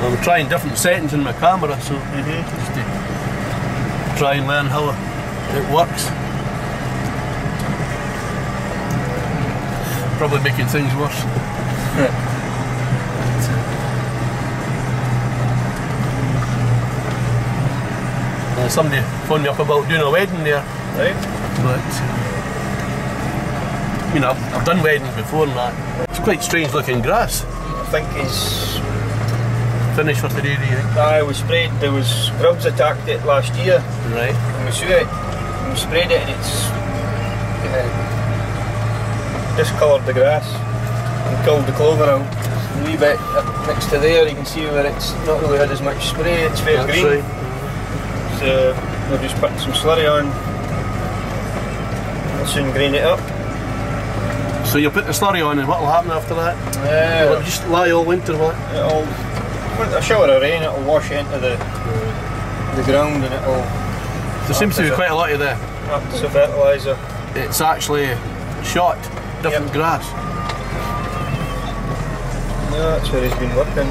I'm trying different settings in my camera, so just to try and learn how it works. Probably making things worse. Somebody phoned me up about doing a wedding there. Right. But you know, I've done weddings before and that. It's quite strange looking grass. I think he's finished for today, do you think? Aye, we sprayed, there was grubs attacked it last year. Right. And we sprayed it and it's discoloured the grass and killed the clover out. A wee bit next to there you can see where it's not really had as much spray, it's fair green. Right. So we're just putting some slurry on. We'll soon green it up. So you'll put the slurry on and what will happen after that? Will it just lie all winter, will it? It'll, with a shower of rain, it'll wash into the ground and it'll... There seems to be quite a lot of the... Act as a fertiliser. It's actually shot, different grass. Yeah, that's where he's been working.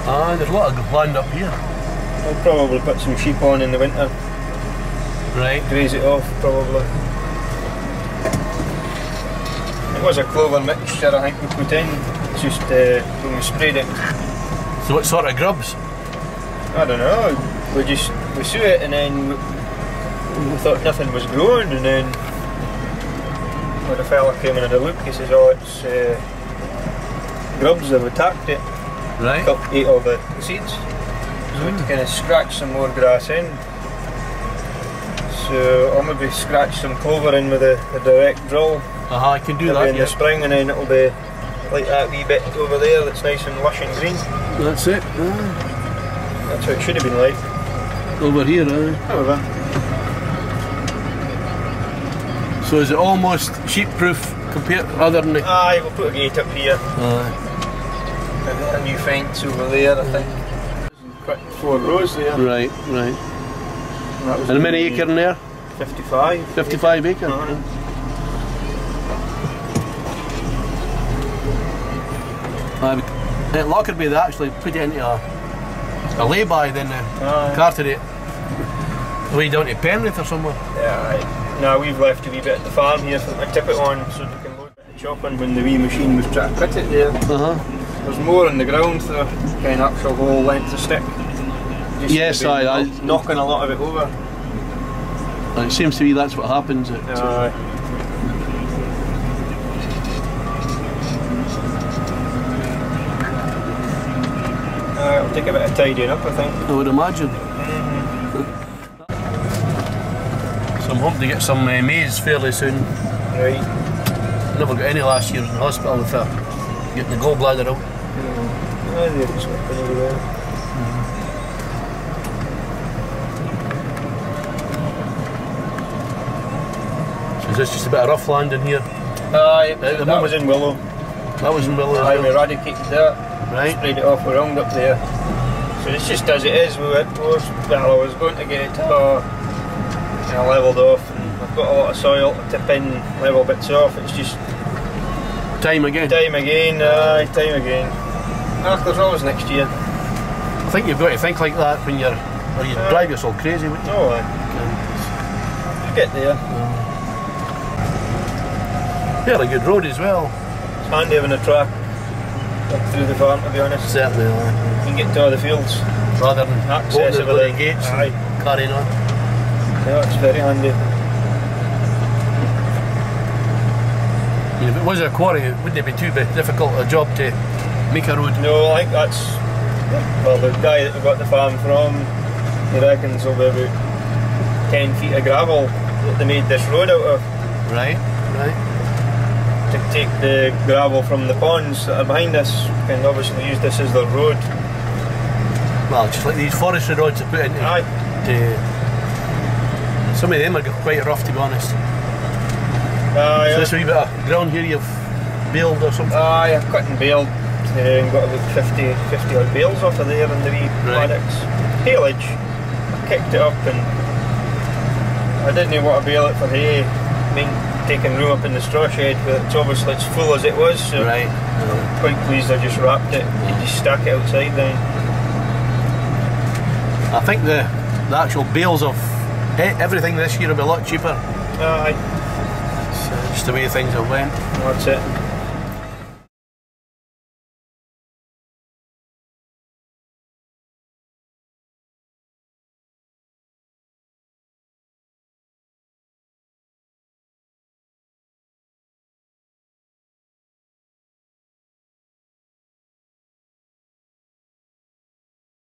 Ah, there's a lot of land up here. I'll probably put some sheep on in the winter. Right. Graze it off, probably. It was a clover mixture I think we put in, it's just when we sprayed it. So what sort of grubs? I don't know, we saw it and then we thought nothing was growing, and then when the fella came in and had a look, he says, oh, it's grubs that have attacked it. Right. Ate all the seeds. So we had to kind of scratch some more grass in. So I'll maybe scratch some clover in with a direct drill. I can do that in the spring, and then it'll be like that wee bit over there that's nice and lush and green. That's it. That's what it should have been like. Over here, However. So is it almost sheep-proof compared to other than the... Aye, we'll put a gate up here. A new fence over there, I think. 4 rows there. Right, right. And how many acre in there? 55. 55 acre? At Lockerbie they actually put it into a lay-by, then carted it way down to Penrith or somewhere. Yeah, right. No, we've left a wee bit at the farm here for them to tip it on so they can load it chopping when the wee machine was trying to cut it there. There's more on the ground, so kind of actual whole length of stick. Just yes, I knocking a lot of it over. It seems to be that's what happens. It'll take a bit of tidying up, I think. I would imagine. So I'm hoping to get some maize fairly soon. Right. Never got any last year in the hospital with getting the gallbladder out. They're just working over there. So is this just a bit of rough land in here? That was in Willow. That was in Willow. Aye, we eradicated that. Right. Sprayed it off with Roundup there. So it's just as it is. Well, I was going to get it levelled off, and I've got a lot of soil to tip in, level bits off. It's just time again. Time again. Time again. There's always next year. I think you've got to think like that when you're, or you drive yourself crazy, wouldn't you? Oh, aye. You get there. Fairly good road as well. It's handy having a track through the farm, to be honest. Certainly, you can get to all the fields rather than access over the gates. Aye. Carrying on. Yeah, it's very handy. If it was a quarry, wouldn't it be too difficult a job to make a road? No, I think that's, well, the guy that we got the farm from, he reckons there'll be about 10 feet of gravel that they made this road out of. Right, right. To take the gravel from the ponds that are behind us, and obviously use this as their road. Well, just like these forestry roads they put into. Aye. Some of them are quite rough, to be honest. Yeah. So this wee bit of ground here you've baled or something? Aye, I've cut and baled and got about 50 odd bales off of there in the wee paddocks. Haylage, I kicked it up and I didn't want to bale it for hay. I mean, taking room up in the straw shed, but it's obviously it's full as it was, so right. quite pleased I just wrapped it and just stack it outside then. I think the actual bales of everything this year will be a lot cheaper. Aye. Just the way things have went. That's it.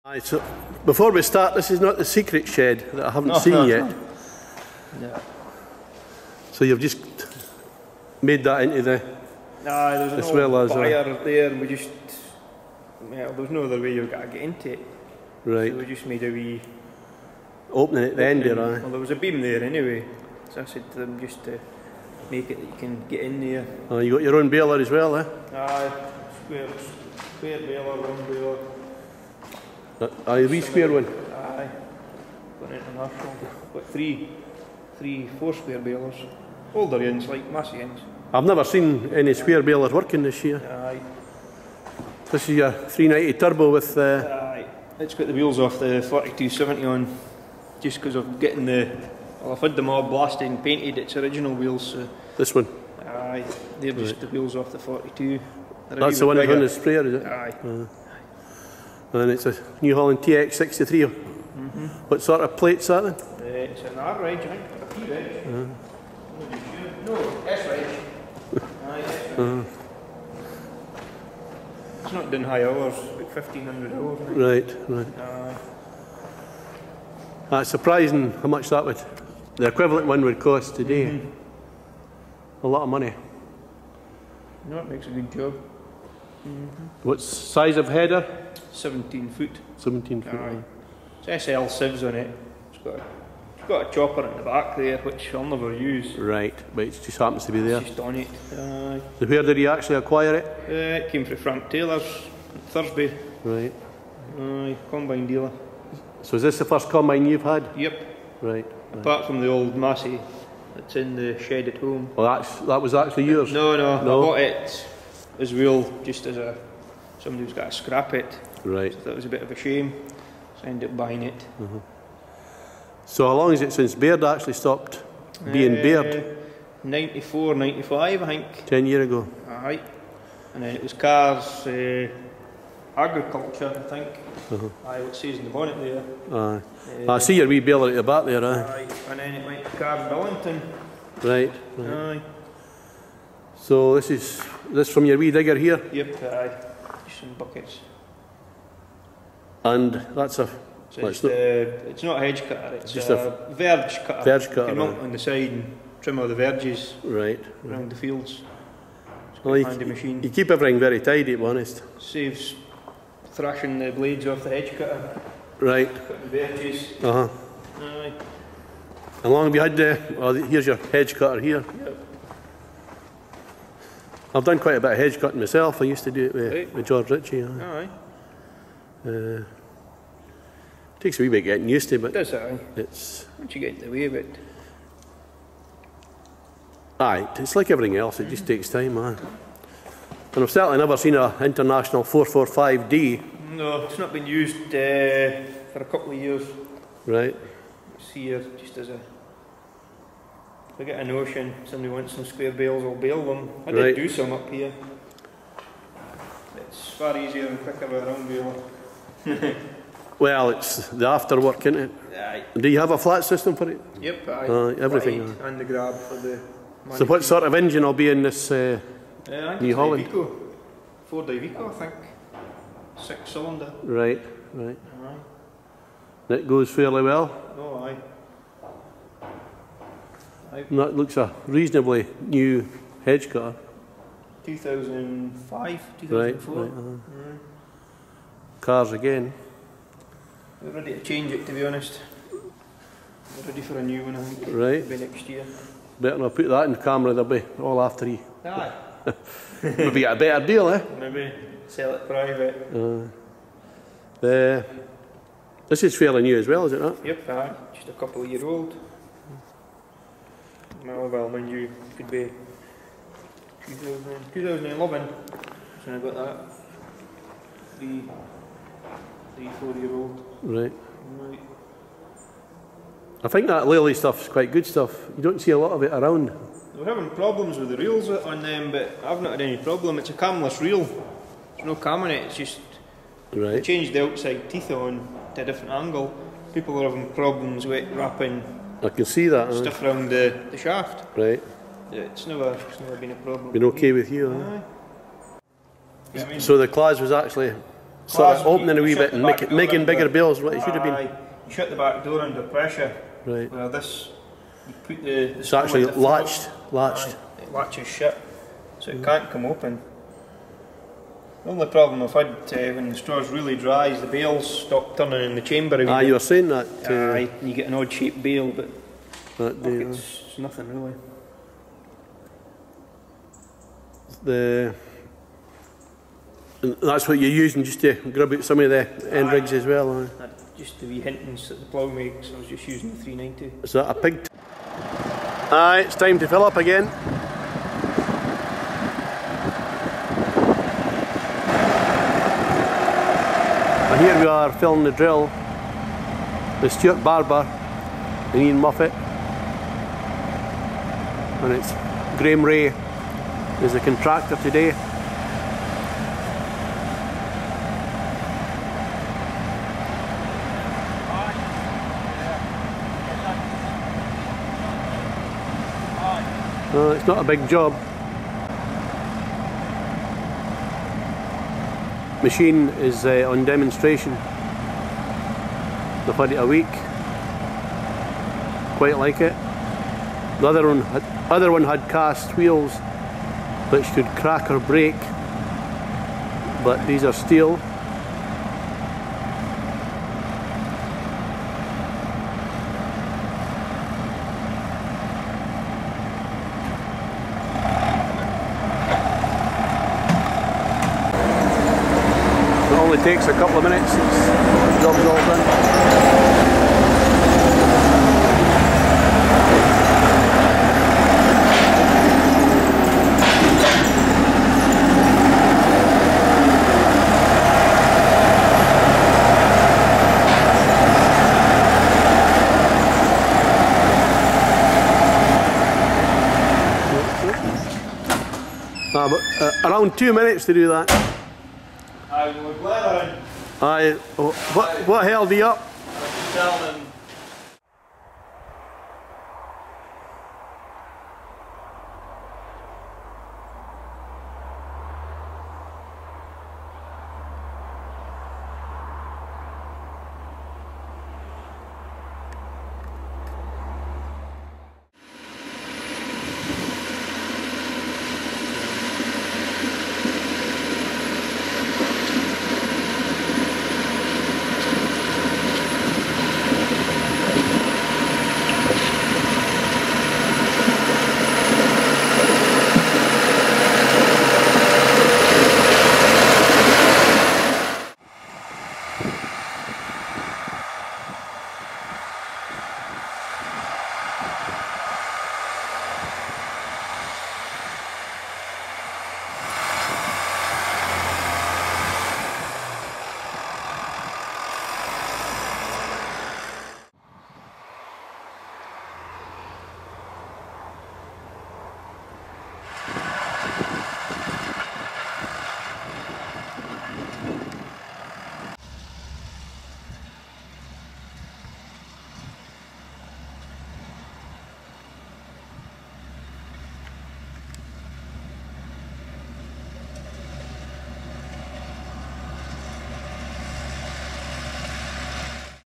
Aye, so before we start, this is not the secret shed that I haven't seen yet. No. So you've just made that into the... Aye, there's as an well old as fire there and we just... Yeah, there's no other way you've got to get into it. Right. So we just made a wee... Opening at the end there, aye. Well, there was a beam there anyway. So I said to them just to make it that you can get in there. Oh, you got your own baler as well, eh? Aye, square baler, round baler. Aye, a wee square one. Aye, got an international. Got three 4 square balers. Older ends, like Massey ends. I've never seen any square balers working this year. Aye. This is your 390 turbo with... Aye. It's got the wheels off the 4270 on, just because of getting the... Well, I've had them all blasted and painted its original wheels. So. This one? Aye, they're just the wheels off the 42. That's the one that's on the sprayer, is it? Aye. And it's a New Holland TX63. What sort of plate's that then? It's an R range, I think. A P range. No, S range. Aye, S range. It's not done high hours, about 1500 hours. Right, right. Aye. That's surprising how much that would... The equivalent one would cost today. A lot of money. No, it makes a good job. What size of header? 17 foot. 17 foot. Aye. It's SL sieves on it. It's got a chopper in the back there, which I'll never use. Right, but it just happens to be there. It's just on it. Aye. So where did you actually acquire it? It came from Frank Taylor's at Thursby. Right. Aye, combine dealer. So is this the first combine you've had? Yep. Right. Apart from the old Massey that's in the shed at home. Well, that was actually yours? No, I bought it as well, just as somebody who's got to scrap it. Right. So that was a bit of a shame, so I ended up buying it. So how long is it since Baird actually stopped being Baird? 94, 95 I think. 10 years ago. Aye. And then it was cars, agriculture I think. Aye, what says in the bonnet there. Aye. I see your wee baler at the back there, aye. Aye. And then it went to Cars Billington. Right. Aye. So this from your wee digger here? Yep, aye. Just some buckets. And that's a... So well, it's not a hedge cutter, it's just a verge cutter. Verge cutter, You can mount on the side and trim all the verges around the fields. It's quite a handy machine. You keep everything very tidy, to be honest. Saves thrashing the blades off the hedge cutter. Right. Cutting verges. Aye. How long have you had here's your hedge cutter here. Yep. I've done quite a bit of hedge cutting myself. I used to do it with George Ritchie. Aye. Takes a wee bit getting used to, but It does, aye. it's... Once you get in the way of it. Aye, it's like everything else, it just takes time, aye. And I've certainly never seen an international 445D. No, it's not been used for a couple of years. Right. It's here just as a... If I get a notion, somebody wants some square bales, I'll bale them. I did do some up here. It's far easier and quicker with a round baler. Well, it's the afterwork, isn't it? Aye. Do you have a flat system for it? Yep, aye. Everything. Flat and the grab for the... So what sort of engine will be in this New Holland? Ford Iveco, I think. 6-cylinder. Right, right. Aye. That goes fairly well. Oh, aye. And that looks a reasonably new hedge cutter. 2005, 2004. Right. Cars again. We're ready to change it, to be honest. We're ready for a new one, I think. Right. Maybe next year. Better not put that in the camera, they'll be all after you. Aye. Maybe get a better deal, eh? Maybe sell it private. This is fairly new as well, is it not? Yep, aye. Just a couple of year old. Well, mind you, could be 2011, so I got that. 3-4-year-old. Right. I think that Lely stuff's quite good stuff. You don't see a lot of it around. We're having problems with the reels on them, but I've not had any problem. It's a camless reel. There's no cam in it, it's just Right. change the outside teeth on to a different angle. People are having problems with wrapping I can see that. stuff around the shaft. Right. It's never been a problem. Been okay with you, huh? Aye. Yeah, I mean, So the claws was actually sort of opening a wee bit and making bigger bales what it should have been. Aye. You shut the back door under pressure. Right. Well, this, you put the It's actually screw in the latched. Aye, it latches shut, so it can't come open. The only problem I've had when the straw's really dry is the bales stop turning in the chamber. Ah, you were saying that. Aye, and you get an odd shaped bale, but That day, it's nothing really. and that's what you're using just to grab out some of the end rigs as well. Huh? Just the wee hintings that the plough makes, I was just using the 390. Is that a pig? Aye, it's time to fill up again. And here we are filling the drill with Stuart Barbour and Ian Muffet. And it's Graham Ray is the contractor today. It's not a big job. Machine is on demonstration. They've had it a week. Quite like it. The other one had cast wheels which could crack or break, but these are steel. It only takes a couple of minutes, the job's all done. Around 2 minutes to do that. We're blathering. Aye. What held you up? I was telling them